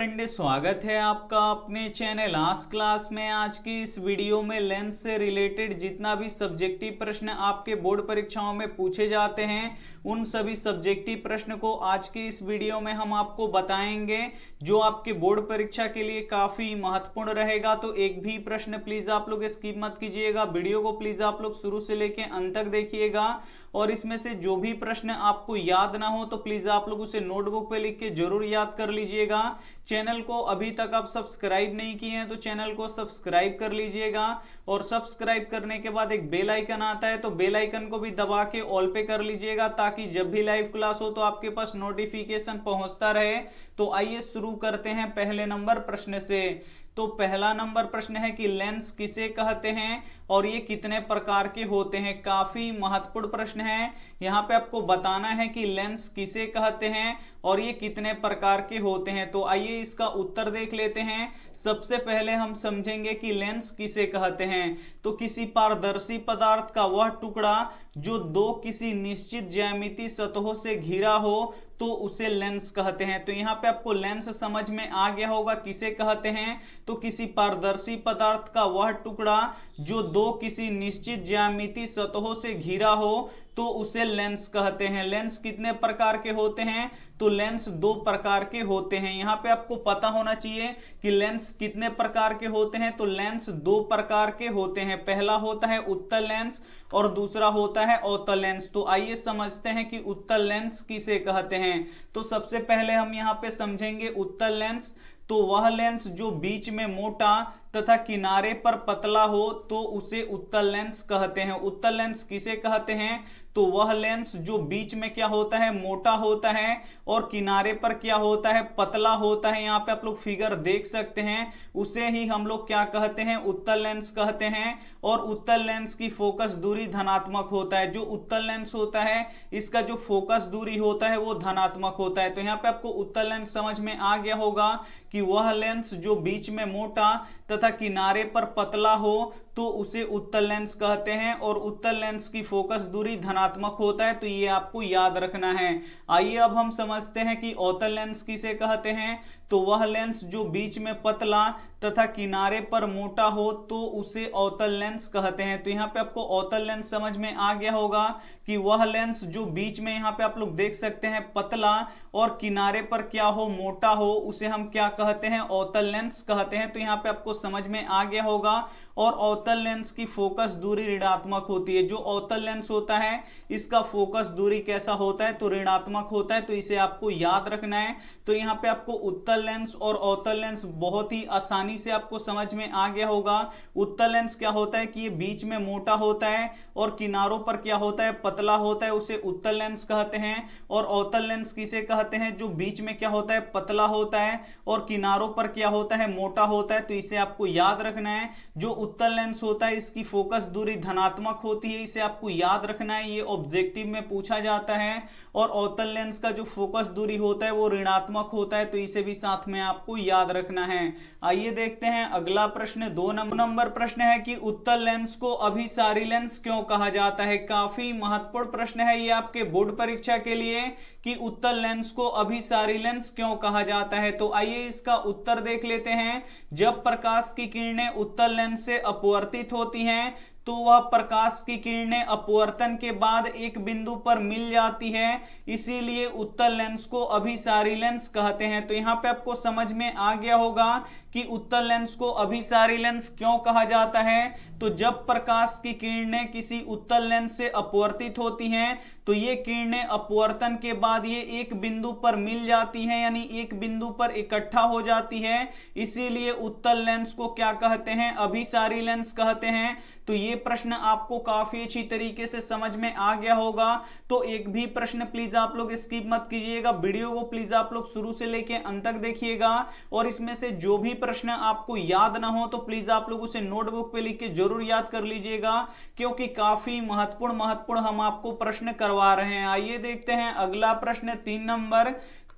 Friend, स्वागत है आपका अपने चैनल आज क्लास में। आज की इस वीडियो में लेंस से रिलेटेड जितना भी सब्जेक्टिव प्रश्न आपके बोर्ड परीक्षाओं में पूछे जाते हैं उन सभी सब्जेक्टिव प्रश्न को आज की इस वीडियो में हम आपको बताएंगे, जो आपके बोर्ड परीक्षा के लिए काफी महत्वपूर्ण रहेगा। तो एक भी प्रश्न प्लीज आप लोग स्किप मत कीजिएगा, वीडियो को प्लीज आप लोग शुरू से लेके अंत तक देखिएगा। और इसमें से जो भी प्रश्न आपको याद ना हो तो प्लीज आप लोग उसे नोटबुक पे लिख के जरूर याद कर लीजिएगा। चैनल को अभी तक आप सब्सक्राइब नहीं किए हैं तो चैनल को सब्सक्राइब कर लीजिएगा, और सब्सक्राइब करने के बाद एक बेल आइकन आता है तो बेल आइकन को भी दबा के ऑल पे कर लीजिएगा, ताकि जब भी लाइव क्लास हो तो आपके पास नोटिफिकेशन पहुंचता रहे। तो आइए शुरू करते हैं पहले नंबर प्रश्न से। तो पहला नंबर प्रश्न है कि लेंस किसे कहते हैं और ये कितने प्रकार के होते हैं। काफी महत्वपूर्ण प्रश्न है। यहाँ पे आपको बताना है कि लेंस किसे कहते हैं और ये कितने प्रकार के होते हैं। तो आइए इसका उत्तर देख लेते हैं। सबसे पहले हम समझेंगे कि लेंस किसे कहते हैं। तो किसी पारदर्शी पदार्थ का वह टुकड़ा जो दो किसी निश्चित ज्यामितीय सतहों से घिरा हो तो उसे लेंस कहते हैं। तो यहाँ पे आपको लेंस समझ में आ गया होगा किसे कहते हैं। तो किसी पारदर्शी पदार्थ का वह टुकड़ा जो दो किसी निश्चित ज्यामितीय सतहों से घिरा हो तो उसे लेंस कहते हैं। लेंस कितने प्रकार के होते हैं। तो लेंस दो प्रकार के होते हैं। यहाँ पे आपको पता होना चाहिए कि लेंस कितने प्रकार के होते हैं। तो लेंस दो प्रकार के होते हैं। पहला होता है उत्तल लेंस और दूसरा होता है अवतल लेंस। तो आइए समझते हैं कि उत्तल लेंस किसे कहते हैं। तो सबसे पहले हम यहाँ पे समझेंगे उत्तल लेंस। तो वह लेंस जो बीच में मोटा तथा किनारे पर पतला हो तो उसे उत्तल लेंस कहते हैं। उत्तल लेंस किसे कहते हैं। तो वह लेंस जो बीच में क्या होता है, मोटा होता है और किनारे पर क्या होता है, पतला होता है। यहाँ पे आप लोग फिगर देख सकते हैं, उसे ही हम लोग क्या कहते हैं, उत्तल लेंस कहते हैं। और उत्तल लेंस की फोकस दूरी धनात्मक होता है। जो उत्तल लेंस होता है इसका जो फोकस दूरी होता है वो धनात्मक होता है। तो यहाँ पे आपको उत्तल लेंस समझ में आ गया होगा कि वह लेंस जो बीच में मोटा तथा किनारे पर पतला हो तो उसे उत्तल लेंस कहते हैं, और उत्तल लेंस की फोकस दूरी धनात्मक होता है। तो ये आपको याद रखना है। आइए अब हम समझते हैं कि अवतल लेंस किसे कहते हैं। तो वह लेंस जो बीच में पतला तथा किनारे पर मोटा हो तो उसे अवतल लेंस कहते हैं। तो यहाँ पे आपको अवतल लेंस समझ में आ गया होगा कि वह लेंस जो बीच में यहाँ पे आप लोग देख सकते हैं पतला और किनारे पर क्या हो, मोटा हो, उसे हम क्या कहते हैं, अवतल लेंस कहते हैं। तो यहाँ पे आपको समझ में आ गया होगा। और अवतल लेंस की फोकस दूरी ऋणात्मक होती है। जो अवतल लेंस होता है इसका फोकस दूरी कैसा होता है, तो ऋणात्मक होता है। तो इसे आपको याद रखना है। तो यहाँ पे आपको उत्तल लेंस और अवतल लेंस बहुत ही आसानी से आपको समझ में आ गया होगा। उत्तल लेंस क्या होता है कि ये बीच में मोटा होता है और किनारों पर क्या होता है, पतला होता है, उसे उत्तल लेंस कहते हैं। और अवतल लेंस किसे कहते हैं, जो बीच में क्या होता है, पतला होता है और किनारों पर क्या होता है, मोटा होता है। तो इसे आपको याद रखना है। जो उत्तल लेंस होता है इसकी फोकस दूरी धनात्मक होती है, इसे आपको याद रखना है, ये ऑब्जेक्टिव में पूछा जाता है। और अवतल लेंस का जो फोकस दूरी होता है वो ऋणात्मक होता है, तो इसे भी साथ में आपको याद रखना है। आइए देखते हैं अगला प्रश्न। 2 नंबर प्रश्न है कि उत्तल लेंस को अभिसारी लेंस क्यों कहा जाता है। काफी महत्वपूर्ण प्रश्न है ये आपके बोर्ड परीक्षा के लिए कि उत्तल लेंस को अभिसारी लेंस क्यों कहा जाता है। तो आइए इसका उत्तर देख लेते हैं। जब प्रकाश की किरणें उत्तल लेंस से अपवर्तित होती हैं तो वह प्रकाश की किरणें अपवर्तन के बाद एक बिंदु पर मिल जाती है, इसीलिए उत्तल लेंस को अभिसारी लेंस कहते हैं। तो यहाँ पे आपको समझ में आ गया होगा कि उत्तल लेंस को अभिसारी लेंस क्यों कहा जाता है। तो जब प्रकाश की किरणें किसी उत्तल लेंस से अपवर्तित होती हैं तो ये किरणें अपवर्तन के बाद ये एक बिंदु पर मिल जाती हैं, यानी एक बिंदु पर इकट्ठा हो जाती है, इसीलिए उत्तल लेंस को क्या कहते हैं, अभिसारी लेंस कहते हैं। तो ये प्रश्न आपको काफी अच्छी तरीके से समझ में आ गया होगा। तो एक भी प्रश्न प्लीज आप लोग स्किप मत कीजिएगा, वीडियो को प्लीज आप लोग शुरू से लेके अंत तक देखिएगा। और इसमें से जो भी प्रश्न आपको याद ना हो तो प्लीज आप लोग उसे नोटबुक पे लिख के जरूर याद कर लीजिएगा, क्योंकि काफी महत्वपूर्ण हम आपको प्रश्न करवा रहे हैं। आइए देखते हैं अगला प्रश्न।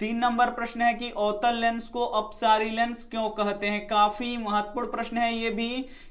3 नंबर प्रश्न है कि अवतल लेंस को अपसारी लेंस क्यों कहते हैं। काफी महत्वपूर्ण प्रश्न है ये भी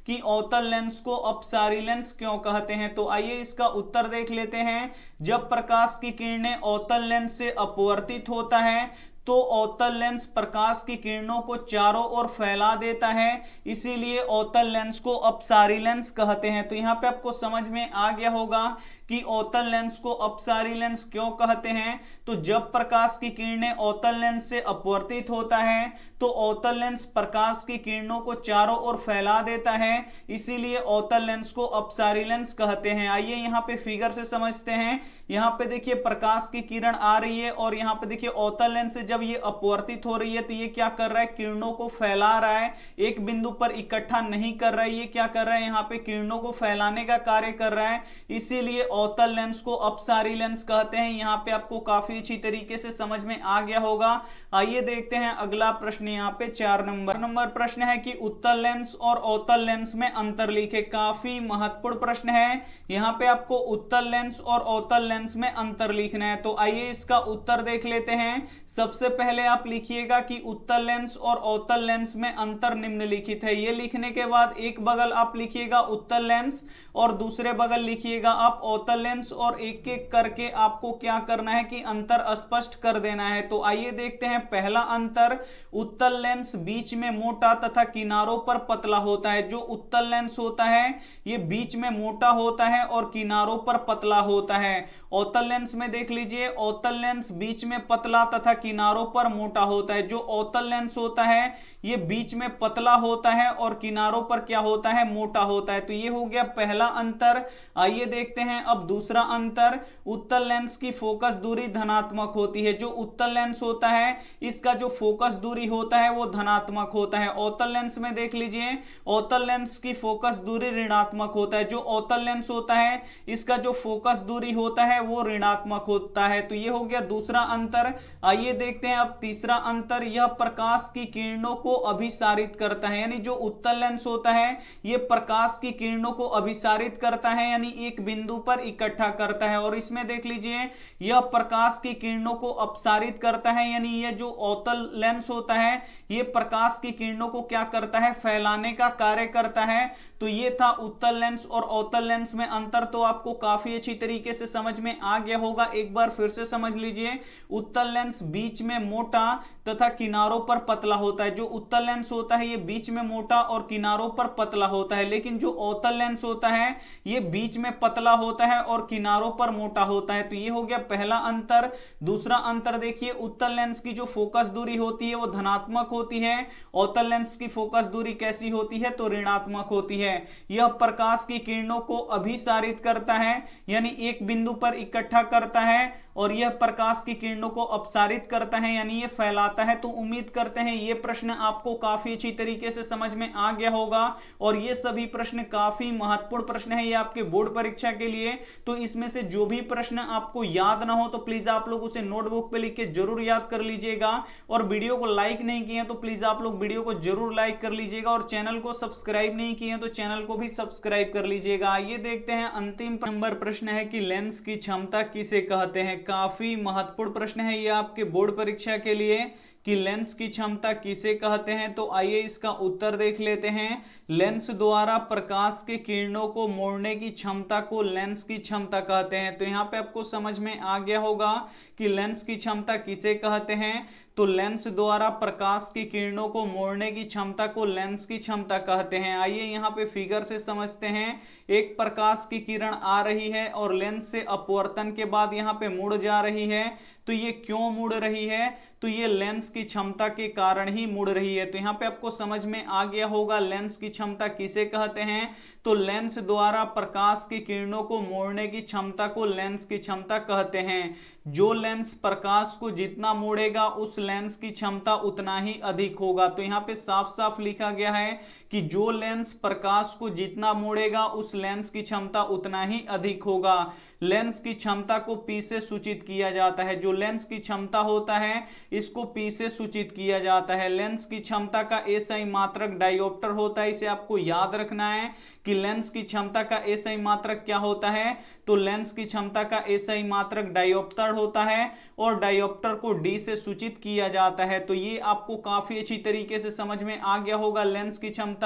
कि अवतल लेंस को अपसारी लेंस क्यों कहते हैं। तो आइए इसका उत्तर देख लेते हैं। जब प्रकाश की किरणें अवतल लेंस से अपवर्तित होता है तो अवतल लेंस प्रकाश की किरणों को चारों ओर फैला देता है, इसीलिए अवतल लेंस को अपसारी लेंस कहते हैं। तो यहां पे आपको समझ में आ गया होगा कि अवतल लेंस को अपसारी लेंस क्यों कहते हैं। तो जब प्रकाश की किरणें अवतल लेंस से अपवर्तित होता है तो अवतल लेंस प्रकाश की किरणों को चारों ओर फैला देता है, इसीलिए अवतल लेंस को अपसारी लेंस कहते हैं। आइए यहाँ पे फिगर से समझते हैं। यहाँ पे देखिए प्रकाश की किरण आ रही है और यहाँ पे देखिए अवतल लेंस से जब ये अपवर्तित हो रही है तो ये क्या कर रहा है, किरणों को फैला रहा है, एक बिंदु पर इकट्ठा नहीं कर रहा है। ये क्या कर रहा है, यहाँ पे किरणों को फैलाने का कार्य कर रहा है, इसीलिए अवतल लेंस को अपसारी लेंस कहते हैं। यहाँ पे आपको काफी अच्छी तरीके से समझ में आ गया होगा। आइए देखते हैं अगला प्रश्न। यहाँ पे 4 नंबर प्रश्न है कि उत्तल लेंस और अवतल लेंस में अंतर लिखें। काफी महत्वपूर्ण प्रश्न है। यहाँ पे आपको उत्तल लेंस और अवतल लेंस में अंतर लिखना है। तो आइए इसका उत्तर देख लेते हैं। सबसे पहले आप लिखिएगा कि उत्तल लेंस और अवतल लेंस में अंतर निम्नलिखित है। ये लिखने के बाद एक बगल आप लिखिएगा उत्तल लेंस और दूसरे बगल लिखिएगा आप अवतल लेंस, और एक एक करके आपको क्या करना है कि अंतर स्पष्ट कर देना है। तो आइए देखते हैं। पहला अंतर, उत्तल लेंस बीच में मोटा तथा किनारों पर पतला होता है। जो उत्तल लेंस होता है ये बीच में मोटा होता है और किनारों पर पतला होता है। अवतल लेंस में देख लीजिए, अवतल लेंस बीच में पतला तथा किनारों पर मोटा होता है। जो अवतल लेंस होता है ये बीच में पतला होता है और किनारों पर क्या होता है, मोटा होता है। तो ये हो गया पहला अंतर। आइए देखते हैं अब दूसरा अंतर। उत्तल लेंस की फोकस दूरी धनात्मक होती है। जो उत्तल लेंस होता है इसका जो फोकस दूरी होता है वो धनात्मक होता है। अवतल लेंस में देख लीजिए, अवतल लेंस की फोकस दूरी ऋणात्मक होता है। जो अवतल लेंस होता है इसका जो फोकस दूरी होता है वो ऋणात्मक होता है। तो ये हो गया दूसरा अंतर। आइए देखते हैं अब तीसरा अंतर। यह प्रकाश की किरणों को अभिसारित करता है, यानी जो उत्तल लेंस होता है ये प्रकाश की किरणों को अभिसारित करता है, यानी एक बिंदु पर इकट्ठा करता है। और इसमें देख लीजिए, यह प्रकाश की किरणों को अपसारित करता है, यानी ये जो अवतल लेंस होता है ये प्रकाश की किरणों को क्या करता है, फैलाने का कार्य करता है। तो ये था उत्तल लेंस और अवतल लेंस में अंतर। तो आपको काफी अच्छी तरीके से समझ में आ गया होगा। एक बार फिर से समझ लीजिए। उत्तल लेंस बीच में मोटा तथा किनारों पर पतला होता है। जो उत्तल लेंस होता है ये बीच में मोटा और किनारों पर पतला होता है, लेकिन जो अवतल लेंस होता है ये बीच में पतला होता है और किनारों पर मोटा होता है। तो ये हो गया पहला अंतर। दूसरा अंतर देखिए, उत्तल लेंस की जो फोकस दूरी होती है वो धनात्मक होती है, अवतल लेंस की फोकस दूरी कैसी होती है, तो ऋणात्मक होती है। यह प्रकाश की किरणों को अभिसारित करता है, यानी एक बिंदु पर इकट्ठा करता है, और यह प्रकाश की किरणों को अपसारित करता है, यानी ये फैलाता है। तो उम्मीद करते हैं ये प्रश्न आपको काफी अच्छी तरीके से समझ में आ गया होगा। और ये सभी प्रश्न काफी महत्वपूर्ण प्रश्न है ये आपके बोर्ड परीक्षा के लिए। तो इसमें से जो भी प्रश्न आपको याद ना हो तो प्लीज आप लोग उसे नोटबुक पे लिख के जरूर याद कर लीजिएगा। और वीडियो को लाइक नहीं किए तो प्लीज आप लोग वीडियो को जरूर लाइक कर लीजिएगा, और चैनल को सब्सक्राइब नहीं किए तो चैनल को भी सब्सक्राइब कर लीजिएगा। आइए देखते हैं अंतिम नंबर प्रश्न है कि लेंस की क्षमता किसे कहते हैं। काफी महत्वपूर्ण प्रश्न है ये आपके बोर्ड परीक्षा के लिए कि लेंस की क्षमता किसे कहते हैं। तो आइए इसका उत्तर देख लेते हैं। लेंस द्वारा प्रकाश के किरणों को मोड़ने की क्षमता को लेंस की क्षमता कहते हैं। तो यहाँ पे आपको समझ में आ गया होगा कि लेंस की क्षमता किसे कहते हैं। तो लेंस द्वारा प्रकाश की किरणों को मोड़ने की क्षमता को लेंस की क्षमता कहते हैं। आइए यहाँ पे फिगर से समझते हैं। एक प्रकाश की किरण आ रही है और लेंस से अपवर्तन के बाद यहाँ पे मुड़ जा रही है। तो ये क्यों मुड़ रही है, तो ये लेंस की क्षमता के कारण ही मुड़ रही है। तो यहाँ पे आपको समझ में आ गया होगा लेंस की क्षमता किसे कहते हैं। तो लेंस द्वारा प्रकाश की किरणों को मोड़ने की क्षमता को लेंस की क्षमता कहते हैं। जो लेंस प्रकाश को जितना मोड़ेगा उस लेंस की क्षमता उतना ही अधिक होगा। तो यहाँ पे साफ साफ लिखा गया है कि जो लेंस प्रकाश को जितना मोड़ेगा उस लेंस की क्षमता उतना ही अधिक होगा। लेंस की क्षमता को P से सूचित किया जाता है। जो लेंस की क्षमता होता है इसको P से सूचित किया जाता है। लेंस की क्षमता का एसआई मात्रक डायोप्टर होता है। इसे आपको याद रखना है कि लेंस की क्षमता का एसआई मात्रक क्या होता है। तो लेंस की क्षमता का एसआई मात्रक डायोप्टर होता है और डायोप्टर को D से सूचित किया जाता है। तो ये आपको काफी अच्छी तरीके से समझ में आ गया होगा लेंस की क्षमता।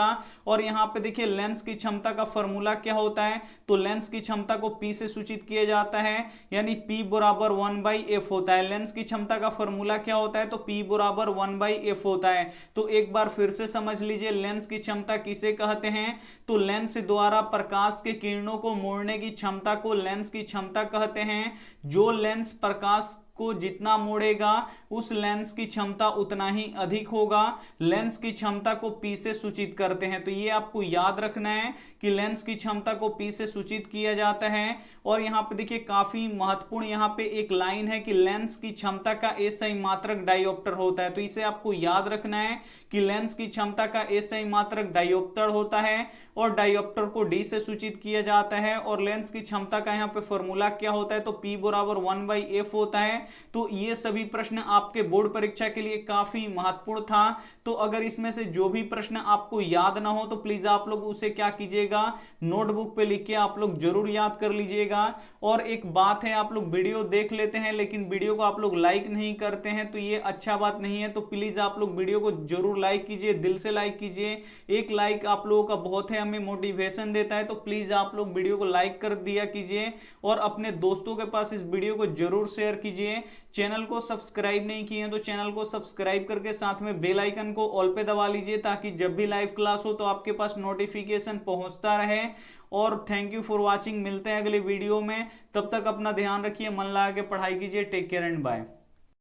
और यहाँ पे देखिए लेंस की क्षमता का फॉर्मूला क्या होता है। तो लेंस की क्षमता को P से सूचित किया जाता है, यानी P बराबर 1/f होता है। लेंस की क्षमता का फॉर्मूला क्या होता है, तो P बराबर 1/f होता है। तो एक बार फिर से समझ लीजिए लेंस की क्षमता किसे कहते हैं, तो लेंस द्वारा प्रकाश के किरणों को मोड़ने की क्षमता को लेंस की क्षमता कहते हैं। जो लेंस प्रकाश को जितना मोड़ेगा उस लेंस की क्षमता उतना ही अधिक होगा। लेंस की क्षमता को P से सूचित करते हैं। तो ये आपको याद रखना है कि लेंस की क्षमता को P से सूचित किया जाता है। और यहाँ पे देखिए काफी महत्वपूर्ण यहाँ पे एक लाइन है कि लेंस की क्षमता का एसआई मात्रक डायोप्टर होता है। तो इसे आपको याद रखना है कि लेंस की क्षमता का एसआई मात्रक डायोप्टर होता है और डायोप्टर को D से सूचित किया जाता है। और लेंस की क्षमता का यहाँ पे फॉर्मूला क्या होता है, तो P बराबर 1/f होता है। तो ये सभी प्रश्न आपके बोर्ड परीक्षा के लिए काफी महत्वपूर्ण था। तो अगर इसमें से जो भी प्रश्न आपको याद ना हो तो प्लीज आप लोग उसे क्या कीजिएगा, नोटबुक पे लिख के आप लोग जरूर याद कर लीजिएगा। और एक बात है, आप लोग वीडियो देख लेते हैं लेकिन वीडियो को आप लोग लाइक नहीं करते हैं, तो ये अच्छा बात नहीं है। तो प्लीज आप लोग वीडियो को जरूर लाइक कीजिए, दिल से लाइक कीजिए। एक लाइक आप लोगों का बहुत है, हमें मोटिवेशन देता है। तो प्लीज आप लोग वीडियो को लाइक कर दिया कीजिए और अपने दोस्तों के पास इस वीडियो को जरूर शेयर कीजिए। चैनल को सब्सक्राइब नहीं किए तो चैनल को सब्सक्राइब करके साथ में बेल आइकन को ऑल पे दबा लीजिए ताकि जब भी लाइव क्लास हो तो आपके पास नोटिफिकेशन पहुंचता रहे। और थैंक यू फॉर वाचिंग, मिलते हैं अगले वीडियो में। तब तक अपना ध्यान रखिए, मन लगा के पढ़ाई कीजिए। Take care and bye.